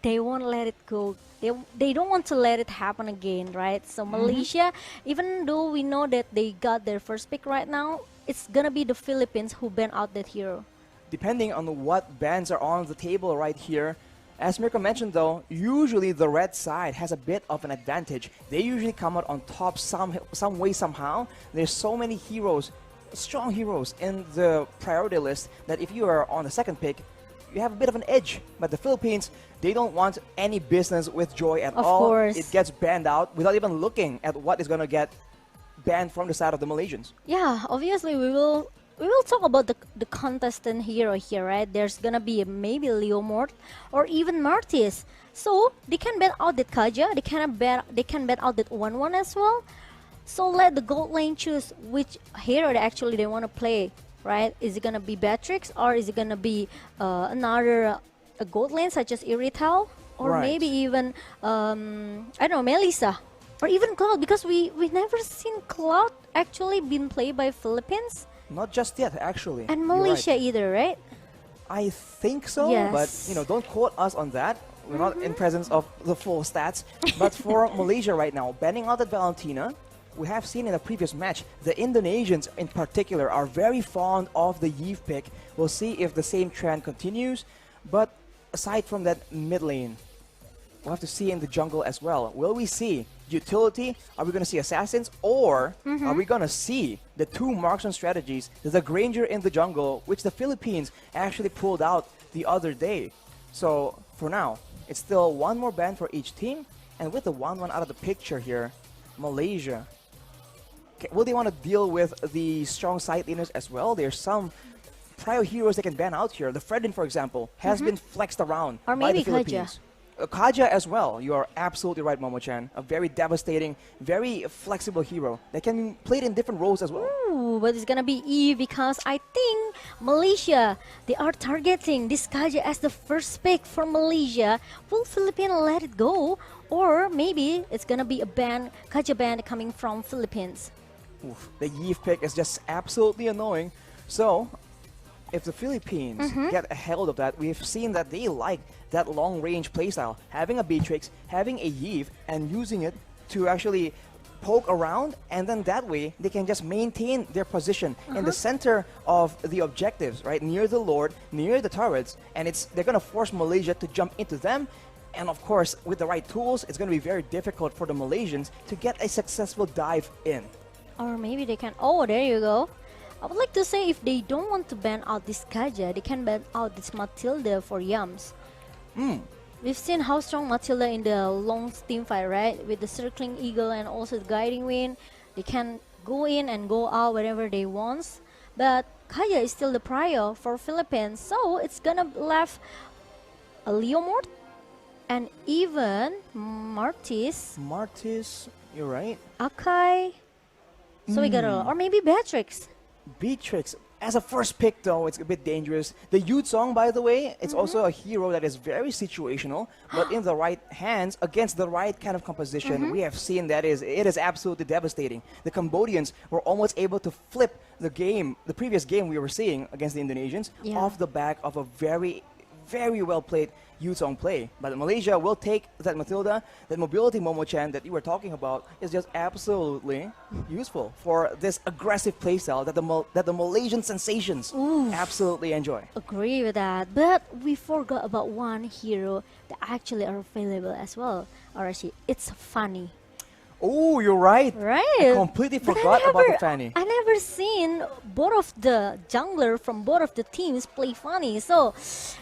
they won't let it go. They don't want to let it happen again, right? So Malaysia, even though we know that they got their first pick right now, it's gonna be the Philippines who ban out that hero. Depending on what bans are on the table right here, as Mirko mentioned though, usually the red side has a bit of an advantage. They usually come out on top some way, somehow. There's so many heroes, strong heroes in the priority list that if you are on the second pick, you have a bit of an edge. But the Philippines, they don't want any business with Joy at all. Of course. It gets banned out without even looking at what is going to get banned from the side of the Malaysians. Yeah, obviously we will talk about the contestant hero here, right? There's gonna be maybe Leo Mort or even Martis. So they can ban out that Kaja, they can ban out that 1-1 as well. So let the gold lane choose which hero they want to play, right? Is it gonna be Beatrix or is it gonna be another a gold lane such as Irital or Right. maybe even I don't know, Melissa or even Cloud, because we never seen Cloud actually been played by Philippines Not just yet, actually. and You're right. Malaysia either, right? I think so, but Yes. you know, don't quote us on that. We're not in presence of the full stats. But for Malaysia right now, banning out at Valentina, we have seen in a previous match, the Indonesians in particular are very fond of the Iesf pick. We'll see if the same trend continues. But aside from that mid lane, we'll have to see in the jungle as well. Will we see utility? Are we going to see assassins? Or are we going to see the two marksman strategies? There's a Granger in the jungle, which the Philippines actually pulled out the other day. So for now, it's still one more ban for each team. And with the 1-1 out of the picture here, Malaysia, will they want to deal with the strong side laners as well? There's some prior heroes that can ban out here. The Fredin, for example, has been flexed around Or by the maybe Kaja. Philippines. Kaja as well. You are absolutely right, Momo-chan. A very devastating, very flexible hero that can be played in different roles as well. Ooh, but it's gonna be Eve because I think Malaysia, they are targeting this Kaja as the first pick for Malaysia. Will Philippines let it go? Or maybe it's gonna be a ban, Kaja ban coming from Philippines. Oof, the Iesf pick is just absolutely annoying. So, if the Philippines get a hold of that, we've seen that they like that long-range playstyle. Having a Beatrix, having a Iesf, and using it to actually poke around, and then that way they can just maintain their position in the center of the objectives, right? Near the Lord, near the turrets, and they're gonna force Malaysia to jump into them. And of course, with the right tools, it's gonna be very difficult for the Malaysians to get a successful dive in. Or maybe they can, oh, there you go. I would like to say if they don't want to ban out this Kaja, they can ban out this Matilda for Yams. We've seen how strong Matilda in the long team fight, right? With the circling eagle and also the guiding wind, they can go in and go out wherever they want. But Kaja is still the prior for Philippines, so it's gonna left a Leomort and even Martis, Martis, you're right. Akai. So we got a lot, or maybe Beatrix. Beatrix, as a first pick though, it's a bit dangerous. The Yud Song, by the way, it's also a hero that is very situational, but in the right hands, against the right kind of composition, we have seen that it is absolutely devastating. The Cambodians were almost able to flip the game, the previous game we were seeing against the Indonesians, off the back of a very, very well played Yud Song play. But Malaysia will take that Matilda. That mobility, Momo-chan, that you were talking about is just absolutely useful for this aggressive playstyle that the Malaysian sensations absolutely enjoy. Agree with that, but we forgot about one hero that actually are available as well. Arashi, it's Fanny. Oh, you're right. Right. I completely But forgot about the Fanny. I never seen both of the jungler from both of the teams play Fanny. So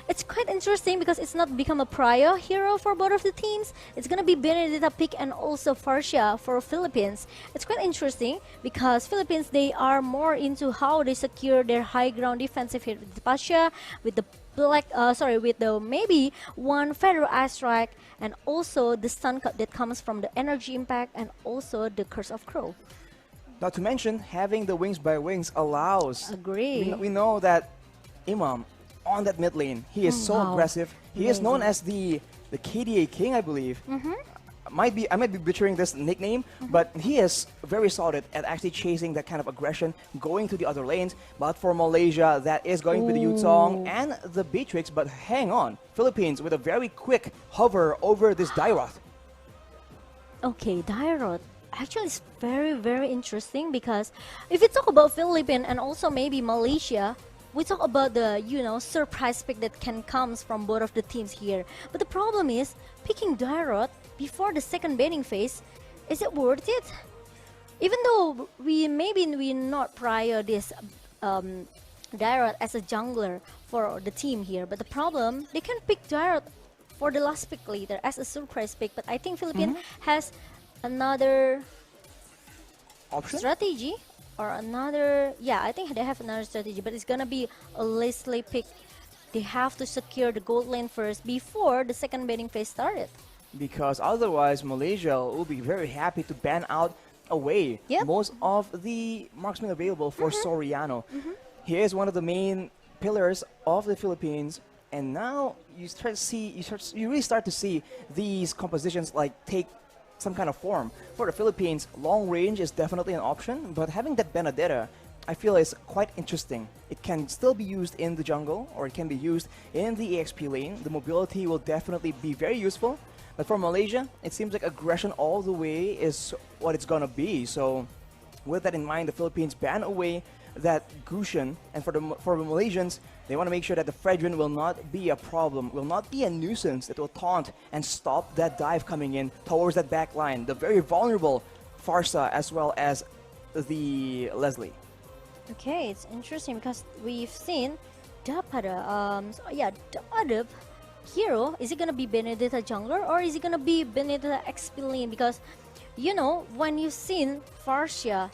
it's quite interesting because it's not become a prior hero for both of the teams. It's gonna be Benedetta pick and also Farsia for Philippines. It's quite interesting because Philippines, they are more into how they secure their high ground defensive hit with Pasha, with the with the maybe one Federal Eye Strike, and also the stun cut that comes from the energy impact, and also the Curse of Crow. Not to mention, having the wings by wings allows. Agree. We know that Imam on that mid lane, he is so wow. aggressive. He is known Amazing. as the KDA King, I believe. I might be butchering this nickname, but he is very solid at actually chasing that kind of aggression, going to the other lanes. But for Malaysia, that is going to be the Yutong and the Beatrix. But hang on, Philippines with a very quick hover over this Dairoth. Okay, Dairoth. Actually, it's very, very interesting because if we talk about Philippines and also maybe Malaysia, we talk about the, surprise pick that can comes from both of the teams here. But the problem is, picking Dairoth before the second banning phase, is it worth it? Even though we not prior this Dairoth as a jungler for the team here, but the problem, they can pick Dairoth for the last pick later as a surprise pick. But I think Philippines has another Option? strategy or another, I think they have another strategy, but it's gonna be a Leslie pick. They have to secure the gold lane first before the second banning phase started. Because otherwise Malaysia will be very happy to ban out away most of the marksmen available for Soriano. He is one of the main pillars of the Philippines, and now you really start to see these compositions like take some kind of form. For the Philippines, long range is definitely an option, but having that Benedetta, I feel is quite interesting. It can still be used in the jungle, or it can be used in the EXP lane. The mobility will definitely be very useful. But for Malaysia, it seems like aggression all the way is what it's gonna be. So with that in mind, the Philippines ban away that Gusion, and for the Malaysians, they want to make sure that the Fredrin will not be a problem, will not be a nuisance that will taunt and stop that dive coming in towards that back line. The very vulnerable Farsa as well as the Leslie. Okay, it's interesting because we've seen Dapada, Dapada hero, is it gonna be Benedetta jungler or is it gonna be Benedetta XP lane? Because when you've seen Farsia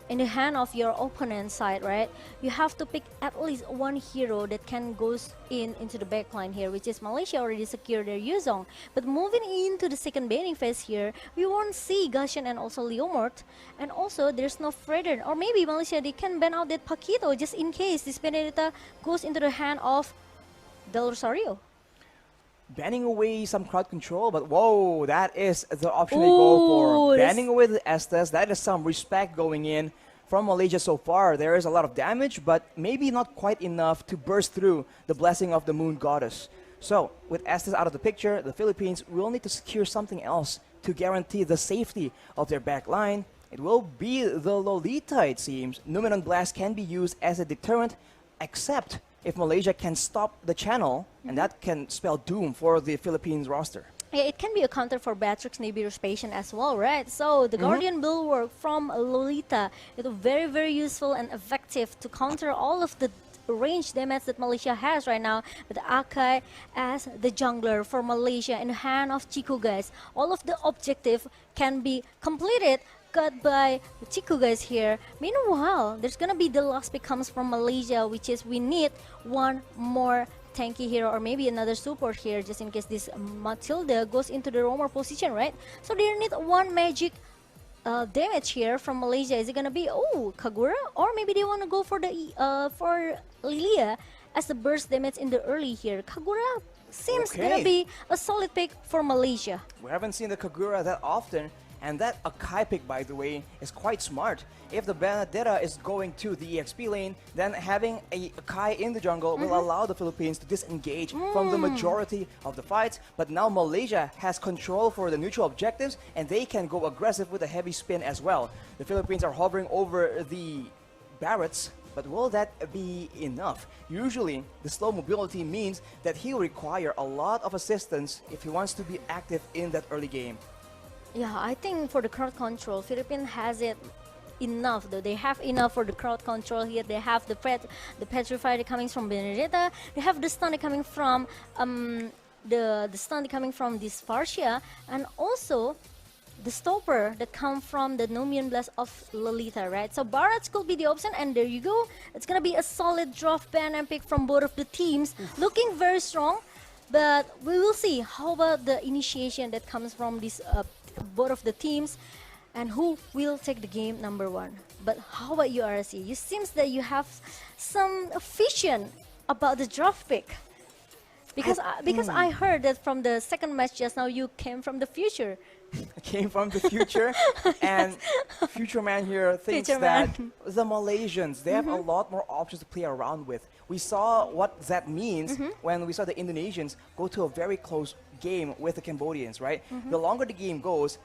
in the hand of your opponent's side, right? You have to pick at least one hero that can goes into the backline here, which is Malaysia already secured their Yuzong. But moving into the second banning phase here, we won't see Gashan and also Leomort, and also there's no Fredern. Or maybe Malaysia, they can ban out that Paquito just in case this Benedetta goes into the hand of Del Rosario. Banning away some crowd control, but whoa, that is the option they go for. Banning away the Estes, that is some respect going in from Malaysia so far. There is a lot of damage, but maybe not quite enough to burst through the blessing of the Moon Goddess. So, with Estes out of the picture, the Philippines will need to secure something else to guarantee the safety of their back line. It will be the Lolita, it seems. Numenon Blast can be used as a deterrent, except if Malaysia can stop the channel, and that can spell doom for the Philippines roster. Yeah, it can be a counter for Batrix Nibiru's patient as well, right? So the Guardian Bulwark from Lolita, it was very, very useful and effective to counter all of the range damage that Malaysia has right now. But Akai as the jungler for Malaysia in the hand of Chico, guys. All of the objective can be completed cut by Chico guys here. Meanwhile, there's gonna be the last pick comes from Malaysia, which is we need one more tanky hero or maybe another support here just in case this Matilda goes into the roamer position, right? So they need one magic damage here from Malaysia. Is it gonna be Kagura, or maybe they want to go for the for Lilia as the burst damage in the early here? Kagura seems gonna be a solid pick for Malaysia. We haven't seen the Kagura that often. And that Akai pick, by the way, is quite smart. If the Benedetta is going to the EXP lane, then having a Akai in the jungle will allow the Philippines to disengage from the majority of the fights. But now Malaysia has control for the neutral objectives, and they can go aggressive with a heavy spin as well. The Philippines are hovering over the Barretts, but will that be enough? Usually, the slow mobility means that he'll require a lot of assistance if he wants to be active in that early game. Yeah, I think for the crowd control, Philippines has it enough though. They have enough for the crowd control here. They have the petrified coming from Benedetta. They have the stun coming from the stun coming from this Farsia, and also the stopper that come from the Numenon Blast of Lolita, right? So Barretts could be the option, and there you go. It's gonna be a solid draft ban and pick from both of the teams, looking very strong. But we will see how about the initiation that comes from this both of the teams, and who will take the game number one. But how about you, RSC? You seems that you have some vision about the draft pick, Because I heard that from the second match just now you came from the future. Came from the future, and Future Man here thinks Future that Man. the Malaysians, they have a lot more options to play around with. We saw what that means when we saw the Indonesians go to a very close game with the Cambodians, right? The longer the game goes,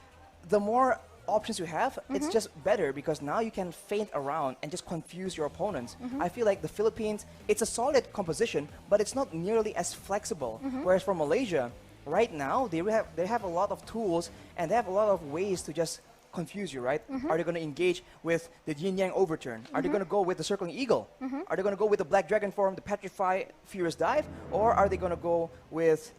the more options you have, it's just better because now you can feint around and just confuse your opponents. I feel like the Philippines, it's a solid composition, but it's not nearly as flexible. Whereas for Malaysia, right now, they have a lot of tools and they have a lot of ways to just confuse you, right? Are they going to engage with the yin yang overturn? Are they going to go with the circling eagle? Are they going to go with the black dragon form, the petrify furious dive? Or are they going to go with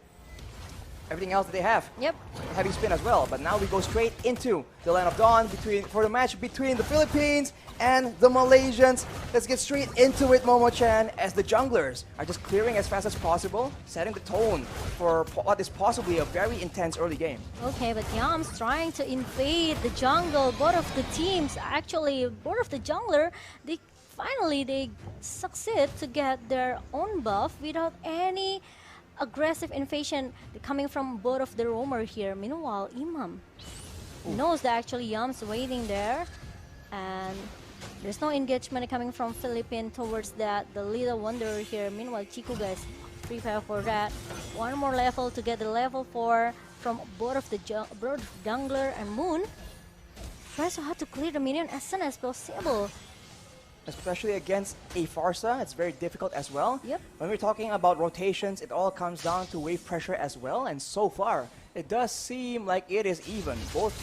everything else that they have? Yep. Heavy spin as well. But now we go straight into the line of dawn for the match between the Philippines and the Malaysians. Let's get straight into it, Momo-chan, as the junglers are just clearing as fast as possible, setting the tone for what is possibly a very intense early game. Okay, but Yam's trying to invade the jungle. Both of the teams, actually, both of the jungler, they succeed to get their own buff without any aggressive invasion coming from both of the roamer here. Meanwhile, Imam knows that actually Yam's waiting there, and there's no engagement coming from Philippines towards that, the little wanderer here. Meanwhile, Chico guys prepare for that. One more level to get the level 4 from both of the jungler and Moon. Tries to have to clear the minion as soon as possible. Especially against a Farsa, it's very difficult as well. Yep. When we're talking about rotations, it all comes down to wave pressure as well. And so far, it does seem like it is even. Both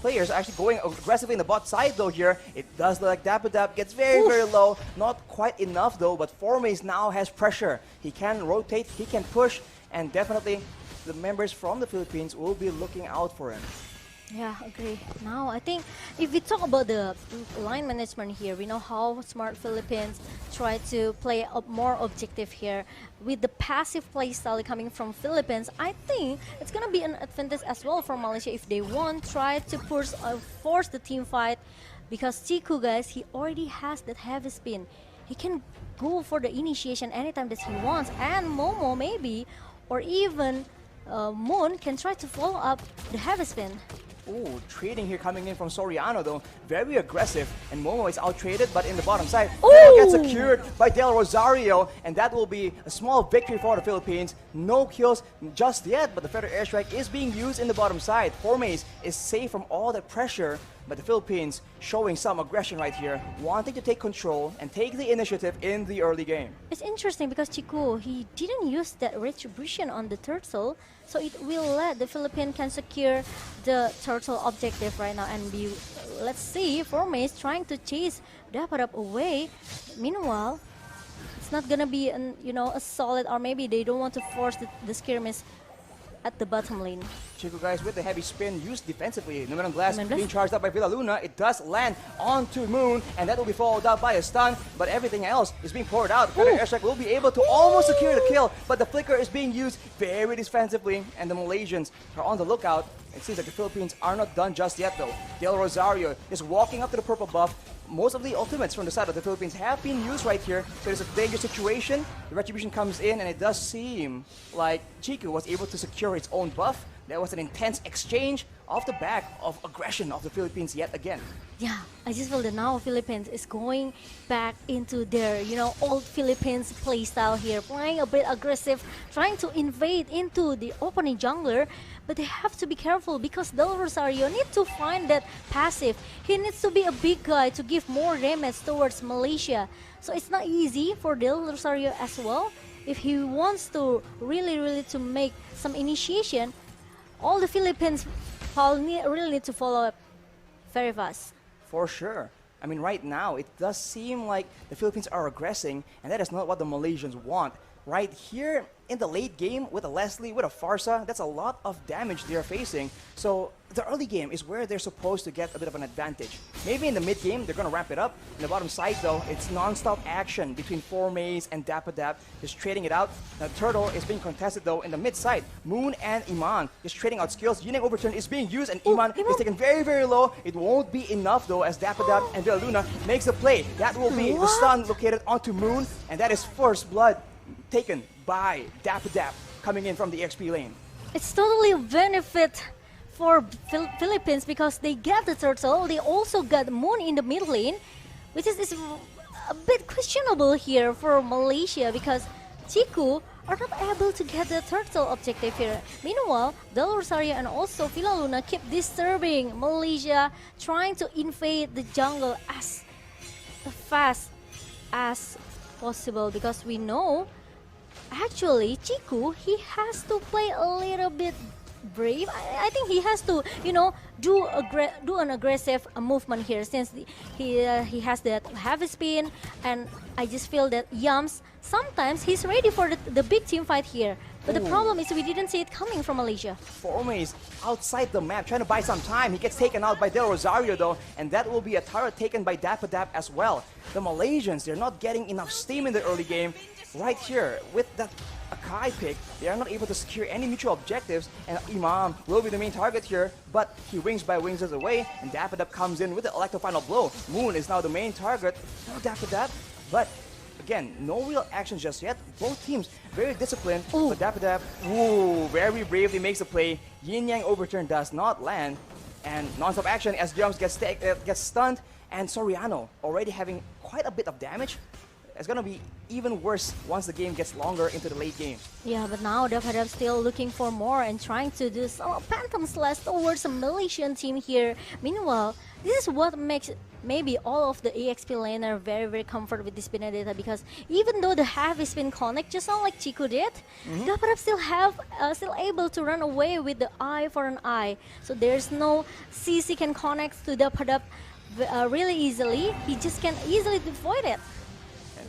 players are actually going aggressively in the bot side though here. It does look like Dappadap gets very, very low. Not quite enough though, but Formaze now has pressure. He can rotate, he can push, and definitely the members from the Philippines will be looking out for him. Yeah, agree. Now, I think if we talk about the line management here, we know how smart Philippines try to play more objective here. With the passive play style coming from Philippines, I think it's going to be an advantage as well for Malaysia if they want try to force the team fight. Because Chiku, guys, he already has that heavy spin. He can go for the initiation anytime that he wants. And Momo, maybe, or even Moon can try to follow up the heavy spin. Ooh, trading here coming in from Soriano though. Very aggressive. And Momo is out-traded, but in the bottom side, Del gets secured by Del Rosario. And that will be a small victory for the Philippines. No kills just yet, but the Feather Airstrike is being used in the bottom side. Formaze is safe from all that pressure. But the Philippines showing some aggression right here, wanting to take control and take the initiative in the early game. It's interesting because Chiku, he didn't use that retribution on the turtle, so it will let the Philippines can secure the turtle objective right now. And let's see, Formaze trying to chase Dappadap away. Meanwhile, it's not gonna be a solid, or maybe they don't want to force the skirmish at the bottom lane. Chico guys with the heavy spin used defensively. Numeron Glass being charged up by Villa Luna. It does land onto Moon, and that will be followed up by a stun, but everything else is being poured out. Feather Airstrike will be able to almost secure the kill, but the flicker is being used very defensively, and the Malaysians are on the lookout. It seems like the Philippines are not done just yet though. Del Rosario is walking up to the purple buff. Most of the ultimates from the side of the Philippines have been used right here, so it's a dangerous situation. The retribution comes in, and it does seem like Chiku was able to secure its own buff. There was an intense exchange off the back of aggression of the Philippines yet again. Yeah, I just feel that now Philippines is going back into their, old Philippines playstyle here, playing a bit aggressive, trying to invade into the opening jungler, but they have to be careful because Del Rosario needs to find that passive. He needs to be a big guy to give more damage towards Malaysia. So it's not easy for Del Rosario as well. If he wants to really to make some initiation, all the Philippines really need to follow up very fast. For sure. I mean, right now, it does seem like the Philippines are aggressing, and that is not what the Malaysians want. Right here in the late game with a Leslie, with a Farsa, that's a lot of damage they're facing. So the early game is where they're supposed to get a bit of an advantage. Maybe in the mid game, they're going to ramp it up. In the bottom side, though, it's non-stop action between Formaze and Dappadap, just trading it out. The turtle is being contested, though, in the mid side. Moon and Iman just trading out skills. Yin Overturn is being used, and Iman is taken very low. It won't be enough, though, as Dappadap and Villa Luna makes the play. That will be the stun located onto Moon, and that is first blood taken by Dap coming in from the XP lane. It's totally a benefit for Philippines because they get the turtle. They also got Moon in the mid lane, which is a bit questionable here for Malaysia because Chiku are not able to get the turtle objective here. Meanwhile, Del Rosario and also Villa Luna keep disturbing Malaysia, trying to invade the jungle as fast as possible because we know actually Chiku, he has to play a little bit brave. I think he has to, you know, do an aggressive movement here since he has that heavy spin, and I just feel that Yams sometimes he's ready for the big team fight here. But the problem is we didn't see it coming from Malaysia. Forme is outside the map, trying to buy some time. He gets taken out by Del Rosario though, and that will be a turret taken by Dap as well. The Malaysians, they're not getting enough steam in the early game. Right here, with that Akai pick, they are not able to secure any mutual objectives, and Imam will be the main target here, but he wings by wings us away, and Dap comes in with the electro final blow. Moon is now the main target for Dap, but again, no real action just yet. Both teams very disciplined, but Dap, very bravely makes the play. Yin Yang overturn does not land, and non-stop action as Jones gets stunned, and Soriano already having quite a bit of damage. It's gonna be even worse once the game gets longer into the late game. Yeah, but now Dap still looking for more and trying to do some Phantom Slash towards a Malaysian team here. Meanwhile, this is what makes maybe all of the EXP laner very comfortable with this Benedetta because even though the heavy spin connect just not like Chiku did, Dap still able to run away with the eye for an eye. So there's no CC can connect to Dap really easily. He just can easily avoid it.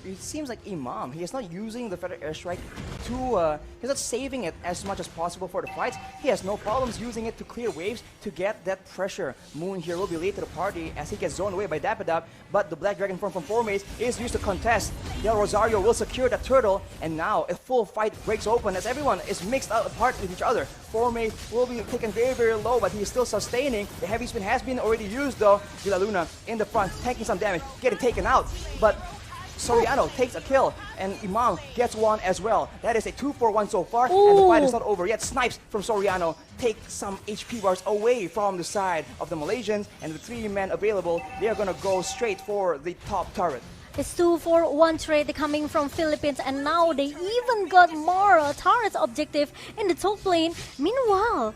It seems like Imam, he is not using the Feather Airstrike to, he's not saving it as much as possible for the fights. He has no problems using it to clear waves to get that pressure. Moon here will be late to the party as he gets zoned away by Dap, but the Black Dragon form from Formace is used to contest. Del Rosario will secure the turtle, and now a full fight breaks open as everyone is mixed out apart with each other. Formace will be taken very low, but he's still sustaining. The heavy spin has been already used though. Villa Luna in the front, taking some damage, getting taken out, but Soriano takes a kill, and Imam gets one as well. That is a 2-for-1 so far, and the fight is not over yet. Snipes from Soriano take some HP bars away from the side of the Malaysians, and with 3 men available, they are gonna go straight for the top turret. It's 2-for-1 trade coming from Philippines, and now they even got more turrets objective in the top lane. Meanwhile,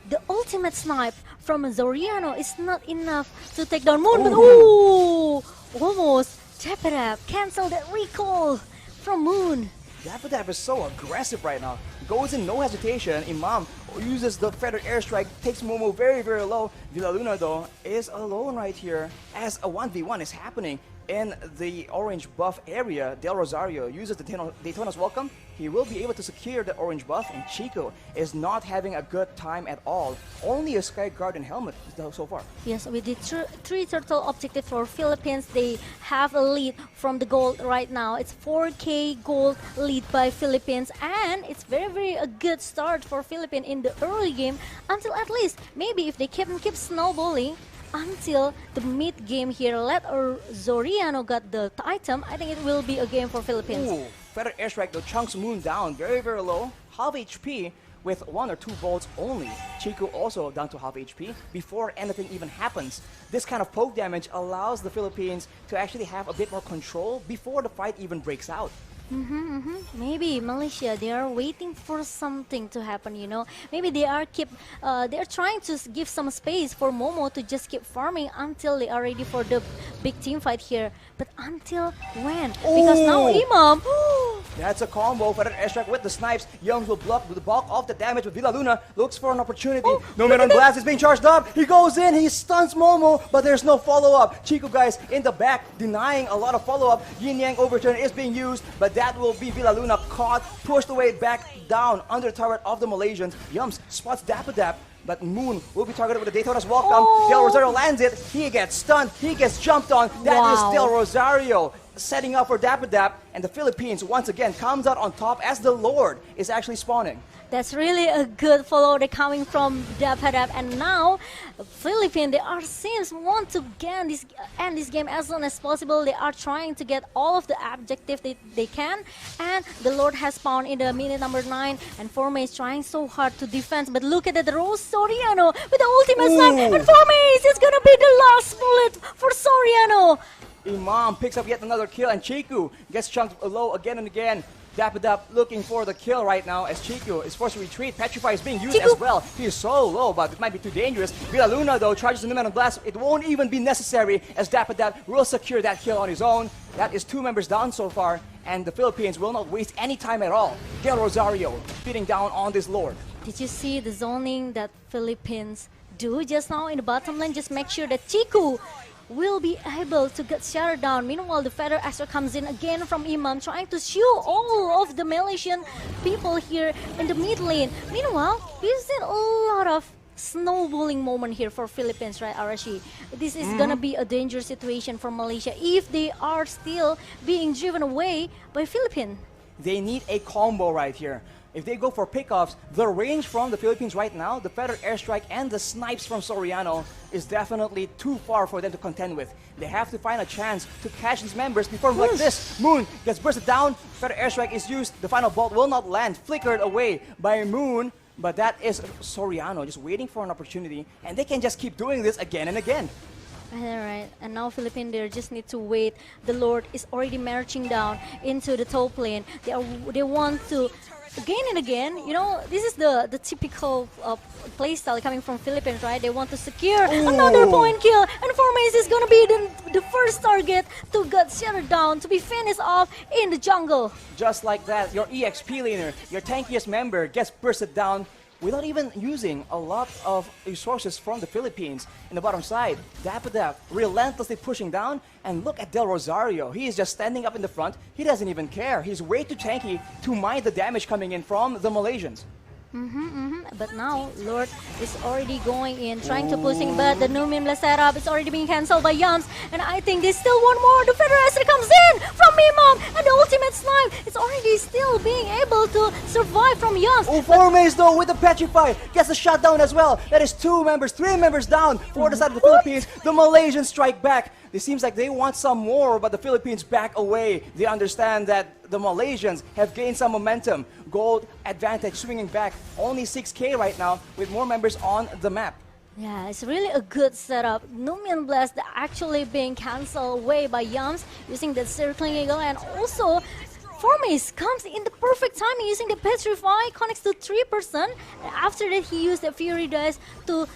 the ultimate snipe from Soriano is not enough to take down Moon, but almost. Dap cancel that recall from Moon. Dap is so aggressive right now. Goes in no hesitation. Imam uses the Feather Airstrike, takes Momo very low. Villa Luna though is alone right here as a 1v1 is happening in the orange buff area. Del Rosario uses the Daytona's Welcome. He will be able to secure the orange buff, and Chico is not having a good time at all. Only a Sky Guardian helmet so far. Yes, with the 3 turtle objective for Philippines, they have a lead from the gold right now. It's 4K gold lead by Philippines, and it's very a good start for Philippines in the early game until at least maybe if they keep snowballing until the mid game here. Let Soriano got the item. I think it will be a game for Philippines. Ooh, Feather Airstrike though chunks Moon down very low, half HP with 1 or 2 volts only. Chico also down to half HP before anything even happens. This kind of poke damage allows the Philippines to actually have a bit more control before the fight even breaks out. Maybe Malaysia, they are waiting for something to happen, you know. Maybe they are trying to give some space for Momo to just keep farming until they are ready for the big team fight here. But until when? Because now Imam. That's a combo for that airstrike with the snipes. Youngs will block the bulk of the damage, but Villa Luna looks for an opportunity. No man on blast is being charged up. He goes in, he stuns Momo, but there's no follow-up. Chico guys in the back denying a lot of follow-up. Yin Yang overturn is being used, but that will be Villa Luna caught, pushed away back down under the turret of the Malaysians. Yums spots Dap, but Moon will be targeted with the Daytona's Welcome. Del Rosario lands it. He gets stunned. He gets jumped on. That is Del Rosario setting up for Dap, and the Philippines once again comes out on top as the Lord is actually spawning. That's really a good follow. They're coming from Dapadap, and now Philippines, they are seems want to end this game as soon as possible. They are trying to get all of the objectives they can, and the Lord has spawned in the minute number 9, and Forme is trying so hard to defend. But look at that, Rose Soriano with the ultimate snipe, and Forme is gonna be the last bullet for Soriano. Imam picks up yet another kill, and Chiku gets chunked low again and again. Dapadap looking for the kill right now as Chiku is forced to retreat. Petrify is being used as well. He is so low, but it might be too dangerous. Villa Luna, though, charges the Numen Blast. It won't even be necessary as Dapadap will secure that kill on his own. That is 2 members down so far, and the Philippines will not waste any time at all. Del Rosario beating down on this Lord. Did you see the zoning that Philippines do just now in the bottom lane? Just make sure that Chiku will be able to get shut down. Meanwhile, the Feather Astra comes in again from Imam, trying to shoot all of the Malaysian people here in the mid lane. Meanwhile, we've seen a lot of snowballing moment here for Philippines, right, Arashi? This is gonna be a dangerous situation for Malaysia if they are still being driven away by Philippines. They need a combo right here. If they go for pickoffs, the range from the Philippines right now, the Feather Airstrike and the snipes from Soriano is definitely too far for them to contend with. They have to find a chance to catch these members before like this. Moon gets bursted down, Feather Airstrike is used, the final bolt will not land, flickered away by Moon, but that is Soriano just waiting for an opportunity, and they can just keep doing this again and again. Alright, and now Philippines, they just need to wait. The Lord is already marching down into the top lane. They want to again and again, you know, this is the typical playstyle coming from Philippines, right? They want to secure another point kill, and Formace is gonna be the first target to get shut down, to be finished off in the jungle. Just like that, your EXP laner, your tankiest member gets bursted down without even using a lot of resources from the Philippines. In the bottom side, Dapadap relentlessly pushing down, and look at Del Rosario. He is just standing up in the front. He doesn't even care. He's way too tanky to mind the damage coming in from the Malaysians. But now Lord is already going in, trying to pushing, but the Numen setup is already being cancelled by Yams, and I think there's still one more. The Federacer comes in from Imam, and the ultimate snipe is already still being able to survive from Yams. Formace though with the Petrify gets the shutdown as well. That is 3 members down for the side of the Philippines. The Malaysians strike back. It seems like they want some more, but the Philippines back away. They understand that the Malaysians have gained some momentum. Gold advantage swinging back. Only 6K right now with more members on the map. Yeah, it's really a good setup. Numen Blast actually being cancelled away by Yams using the circling eagle, and also Formace comes in the perfect timing using the Petrify, connects to 3%. And after that, he used the Fury Dice to,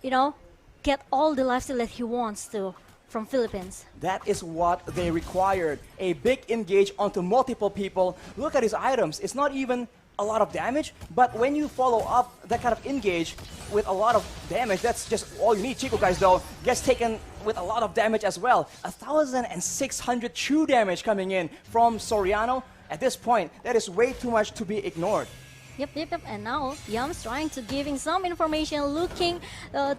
you know, get all the lifesteal that he wants to from Philippines. That is what they required. A big engage onto multiple people. Look at his items. It's not even a lot of damage, but when you follow up that kind of engage with a lot of damage, that's just all you need. Chico, guys, though, gets taken with a lot of damage as well. 1,600 true damage coming in from Soriano. At this point, that is way too much to be ignored. Yep. And now Yams trying to giving some information, looking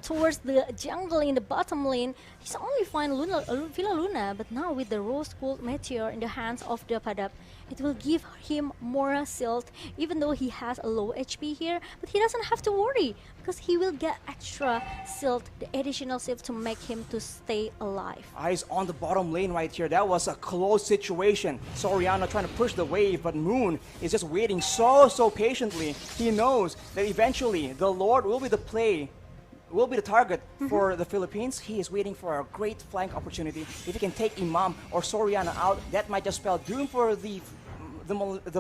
towards the jungle in the bottom lane. He's only find Villa Luna, but now with the Rose Gold Meteor in the hands of Dapadap, it will give him more silt, even though he has a low HP here. But he doesn't have to worry, because he will get extra silt, the additional silt to make him to stay alive. Eyes on the bottom lane right here. That was a close situation. Soriano trying to push the wave, but Moon is just waiting so patiently. He knows that eventually the Lord will be the target for the Philippines. He is waiting for a great flank opportunity. If he can take Imam or Soriano out, that might just spell doom for the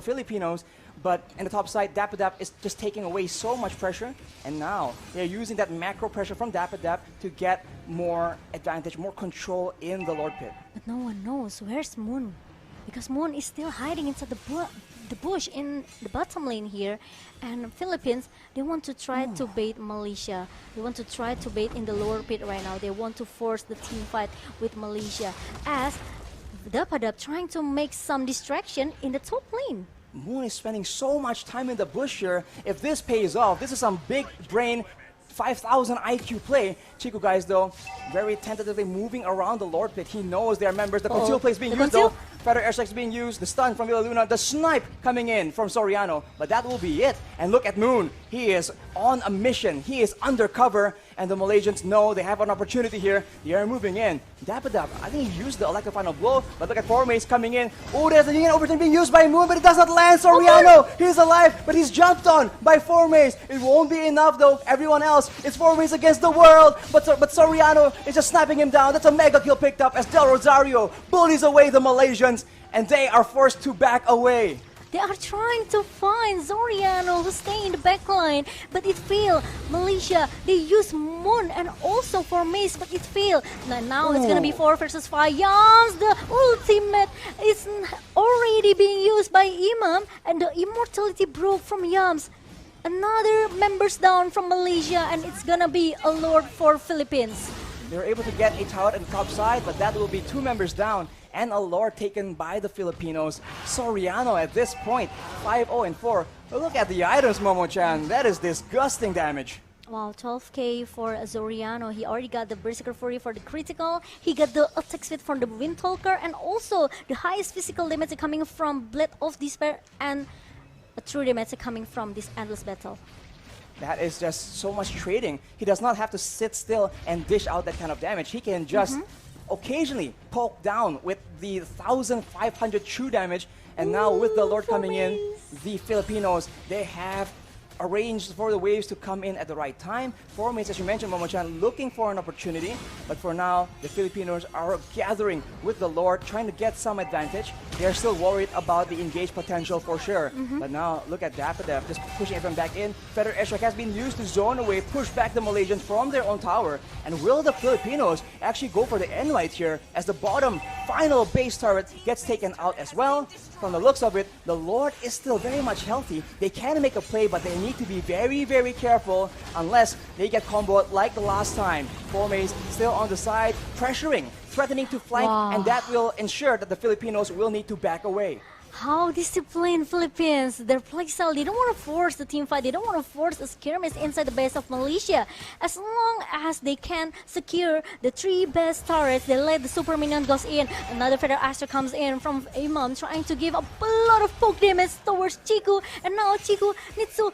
Filipinos. But in the top side, Dapadap is just taking away so much pressure, and now they're using that macro pressure from Dapadap to get more advantage, more control in the Lord Pit. But no one knows where's Moon, because Moon is still hiding inside the bush in the bottom lane here, and Philippines, they want to try to bait Malaysia. They want to try to bait in the lower pit right now. They want to force the team fight with Malaysia, as Dapadap trying to make some distraction in the top lane. Moon is spending so much time in the bush here. If this pays off, this is some big brain 5,000 IQ play. Chico, guys, though, very tentatively moving around the Lord Pit. He knows their members. The conceal play is being used, though. Feather airstrikes being used, the stun from Villa Luna, the snipe coming in from Soriano, but that will be it. And look at Moon, he is on a mission, he is undercover, and the Malaysians know they have an opportunity here. They are moving in. Dapadab, I think he used the electric final blow, but look at Formace coming in. Oh, there's a Yin overturn being used by Moon, but it does not land. Soriano, he's alive, but he's jumped on by Formace. It won't be enough though. Everyone else, it's Formace against the world, but Soriano is just snapping him down. That's a mega kill picked up as Del Rosario bullies away the Malaysians, and they are forced to back away. They are trying to find Soriano who stay in the backline, but it failed. Malaysia, they use Moon and also for Mace, but it failed. Now it's gonna be 4 versus 5. Yams, the ultimate is already being used by Imam, and the immortality broke from Yams. Another members down from Malaysia, and it's gonna be a Lord for Philippines. They were able to get a turret on the top side, but that will be 2 members down and a lord taken by the Filipinos. Soriano at this point, 5-0 and 4. But look at the items, Momo-chan. That is disgusting damage. Wow, 12k for Soriano. He already got the Berserker Fury for the critical. He got the attack speed from the Windtalker, and also the highest physical damage coming from Blade of Despair, and a true damage coming from this endless battle. That is just so much trading. He does not have to sit still and dish out that kind of damage. He can just occasionally poke down with the 1,500 true damage. And now with the Lord coming in, the Filipinos, they have arranged for the waves to come in at the right time. Formace, as you mentioned, Momo-chan, looking for an opportunity. But for now, the Filipinos are gathering with the Lord, trying to get some advantage. They're still worried about the engaged potential for sure. But now, look at Dapadab, just pushing everyone back in. Feather airstrike has been used to zone away, push back the Malaysians from their own tower. And will the Filipinos actually go for the end right here as the bottom final base turret gets taken out as well? From the looks of it, the Lord is still very much healthy. They can make a play, but they need to be very, very careful unless they get comboed like the last time. Formace still on the side, pressuring, threatening to flank, and that will ensure that the Filipinos will need to back away. How disciplined Philippines, their playstyle, they don't want to force the team fight, they don't want to force a skirmish inside the base of Malaysia. As long as they can secure the 3 best turrets, they let the super minion goes in. Another Feather Aster comes in from Imam, trying to give a lot of poke damage towards Chiku, and now Chiku needs to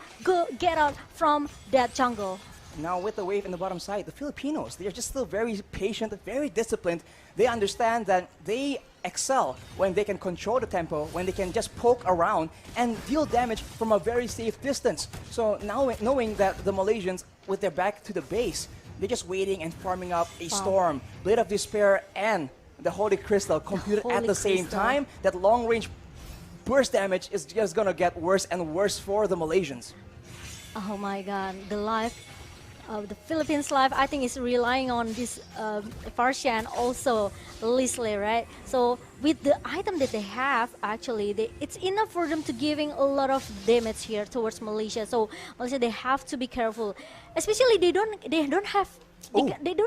get out from that jungle. Now with the wave in the bottom side, the Filipinos, they are just still very patient, very disciplined. They understand that they excel when they can control the tempo, when they can just poke around and deal damage from a very safe distance. So now knowing that the Malaysians, with their back to the base, they're just waiting and farming up a Storm, Blade of Despair, and the Holy Crystal computed at the same time. That long-range burst damage is just gonna get worse and worse for the Malaysians. Oh my god, the life of the Philippines life, I think, is relying on this Farsia and also Leslie, right? So with the item that they have, actually, it's enough for them to giving a lot of damage here towards Malaysia. So Malaysia, they have to be careful, especially they don't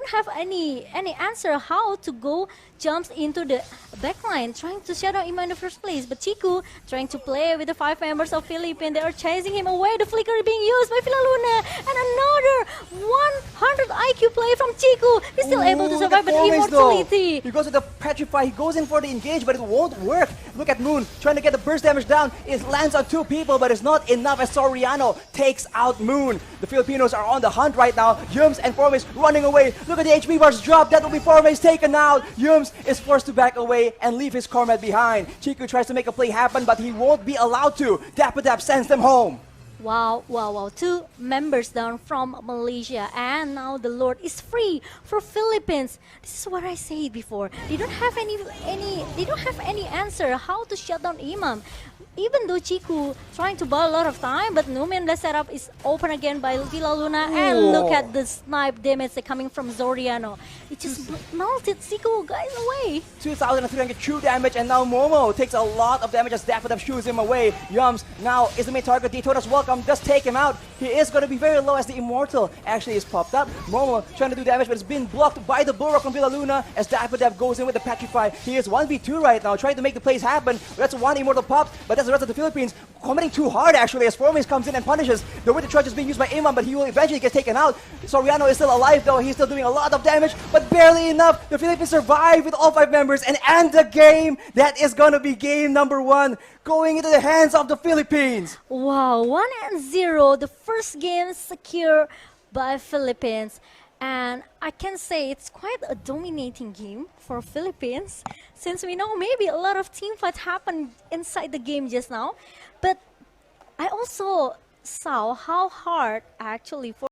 have any answer how to go jumps into the backline, trying to shadow him in the first place. But Chiku trying to play with the 5 members of Philippines. They are chasing him away. The flicker being used by Villa Luna, and another 100 IQ play from Chiku. He's still able to survive, but immortality. He goes with the Petrify. He goes in for the engage, but it won't work. Look at Moon trying to get the burst damage down. It lands on 2 people, but it's not enough as Soriano takes out Moon. The Filipinos are on the hunt right now. Yums and Formace running away. Look at the HP bars drop. That will be Formace taken out. Yums is forced to back away and leave his Cormet behind. Chiku tries to make a play happen, but he won't be allowed to. Dapadab sends them home. Wow, wow, wow. 2 members down from Malaysia, and now the Lord is free for Philippines. This is what I said before. They don't have any answer how to shut down Imam. Even though Chiku trying to buy a lot of time, but Numen, the setup is open again by Villa Luna. And look at the snipe damage coming from Soriano. It just melted Chiku guys away. 2,300 true damage, and now Momo takes a lot of damage as Dapadab shoos him away. Yums now is the main target. Daytona's welcome. Just take him out. He is going to be very low as the Immortal actually is popped up. Momo trying to do damage, but it's been blocked by the Bulwark from Villa Luna as Dapadab goes in with the Petrify. He is 1v2 right now, trying to make the plays happen. That's one Immortal pop, but that's as the rest of the Philippines, committing too hard actually, as Formace comes in and punishes. The winter charge is being used by Iman, but he will eventually get taken out. Soriano is still alive though, he's still doing a lot of damage, but barely enough. The Philippines survive with all 5 members and end the game. That is gonna be game number 1, going into the hands of the Philippines. Wow, 1-0, the first game secure by Philippines. And I can say it's quite a dominating game for Philippines, since we know maybe a lot of team fights happened inside the game just now. But I also saw how hard actually for